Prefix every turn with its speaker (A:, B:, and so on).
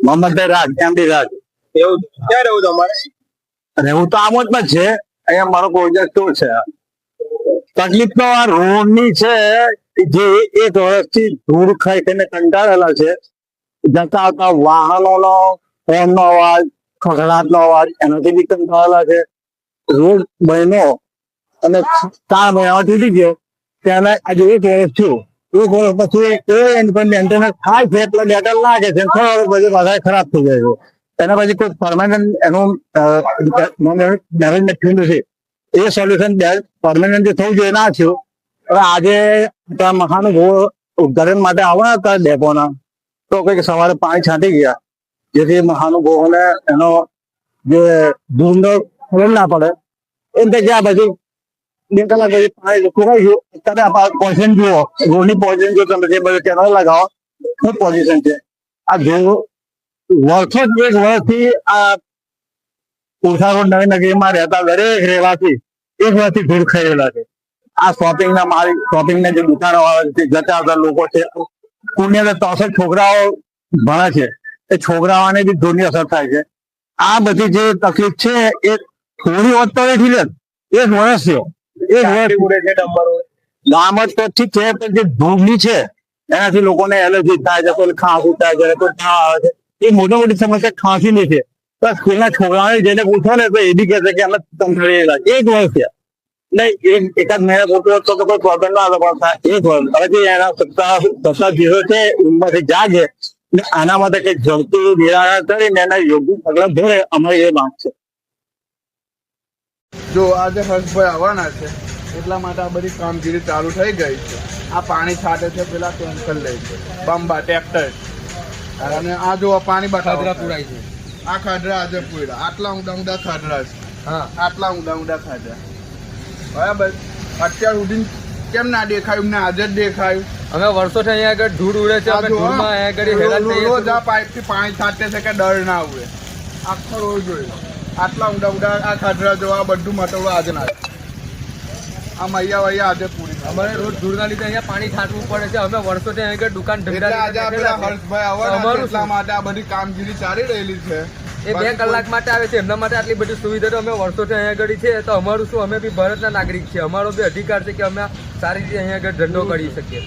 A: મોહમ્મદભાઈ રાજ, MD રાજ.
B: એવું ક્યાં રહેવું તમારે?
A: રહેવું તો આમોદમાં જ છે. અહીંયા મારો પ્રોજેક્ટ શું છે, તકલીફ તો આ રોડ ની છે. જે 1 વર્ષથી ધૂળ ખાઈ ખાઈને કંટાળેલા છે. જતા આવતા વાહનોનો હોર્નનો અવાજ, ખખડાટનો અવાજ, એનાથી બી કંટાળેલા છે. રોડ બન્યો અને 4 મહિનામાં તૂટી ગયો. ત્યારે આજે 1 વર્ષ થયું. 1 વર્ષ પછી એની પર મેન્ટેનન્સ થાય છે એટલે ડેટર લાગે છે, 6 વર્ષ પછી બધા ખરાબ થઈ જાય છે. એના પછી કોઈ પરમાનન્ટ એનું મેનેજમેન્ટ થયું નથી. એ સોલ્યુશન પરમાનન્ટ જે થવું જોઈએ ના થયું. હવે આજે મહાનુભાવો ઉદ્ઘાટન માટે આવવાના હતા ડેપોના, તો કઈક સવારે પાણી છાંટી ગયા, જેથી મહાનુભાવોને એનો જે ધૂળનો ખબર ના પડે. એમ કે જ્યાં પછી 2 કલાક પછી પાણી સુકાઈ ગયું. અત્યારે પોઝિશન જુઓ, રોડની પોઝિશન જો તમે જે બધું કેમેરા લગાવો, શું પોઝિશન છે. આ ધૂળ વર્ષો 1 વર્ષથી આ ઉષા રોડ નવી નગરીમાં રહેતા દરેક રહેવાસી 1 વર્ષથી ધૂળ ખાઈ રહેલા છે. આ શોપિંગના જે દુકાનો આવે છે, જતા આવતા લોકો છે, પુણ્ય 63 છોકરાઓ ભણે છે, એ છોકરાઓને બી ધૂળની અસર થાય છે. આ બધી જે તકલીફ છે એ થોડી વધતો નથી લે, 1 વર્ષ છે. 1 વર્ષ ગામ જ તો ઠીક છે, પણ જે ધૂળની છે એનાથી લોકોને એલર્જી થાય છે, કોઈ ખાંસી થાય છે, કોઈ તાવ આવે છે. એ મોટી સમસ્યા ખાંસી ની છે. તો સ્કૂલના છોકરાઓને જેને પૂછો ને તો એ બી કહે છે કે અમે કંટાળેલા. 1 વર્ષ છે. નહીં, એકાદ મહિના મોટો તો કોઈ પ્રોબ્લેમ ના હતો, પણ 1 વર્ષ. હવે જે એના સત્તા જીરો છે, ઉંમરથી જાગે ને આના માટે કઈ ઝડપી નિરાકરણ કરીને એના યોગ્ય પગલા ભરે, અમારી એ માંગ છે.
B: જો આજે હર્ષભાઈ આવવાના છે એટલા માટે આ બધી કામગીરી ચાલુ થઈ ગઈ છે. આ પાણી છાંટે છે, પેલા ટેન્કર લે છે, બંબા ટ્રેક્ટર, અને આ જો પાણી ખાડરા પૂરાય છે. આ ખાડરા આજે પૂર્યા, આટલા ઊંડા ખાડરા છે. હા, આટલા ઊંડા ખાડરા. બરાબર, અત્યાર સુધી કેમ ના દેખાયું ને આજે જ દેખાયું?
C: અમે વર્ષોથી અહીંયા આગળ ધૂળ ઉડે છે, અમે ધૂળમાં અહીંયા આગળ હેરાન થઈએ છીએ.
B: રોજ આ પાઇપથી પાણી છાંટે છે કે ડર ના ઉડે. આખો રોજ જોયું, આટલા ઊંડા આ ખાડરા જો, આ બધું મટવડું આજે ના. આ મૈયા વૈયા આજે પૂરી.
C: અમારે રોજ ધૂળના લીધે અહીંયા પાણી છાંટવું પડે છે. અમે વર્ષોથી અહીંયા આગળ દુકાન
B: એટલે આજે આપણા હર્ષભાઈ આવવાના છે એટલા માટે આ બધી કામગીરી ચાલી રહેલી છે.
C: એ 2 કલાક માટે આવે છે, એમના માટે આટલી બધી સુવિધા તો અમે વર્ષોથી અહીંયા આગળ છે. તો અમારું શું, અમે બી ભારતના નાગરિક છીએ, અમારો બી અધિકાર છે કે અમે સારી રીતે અહીંયા આગળ ધંધો કરી શકીએ.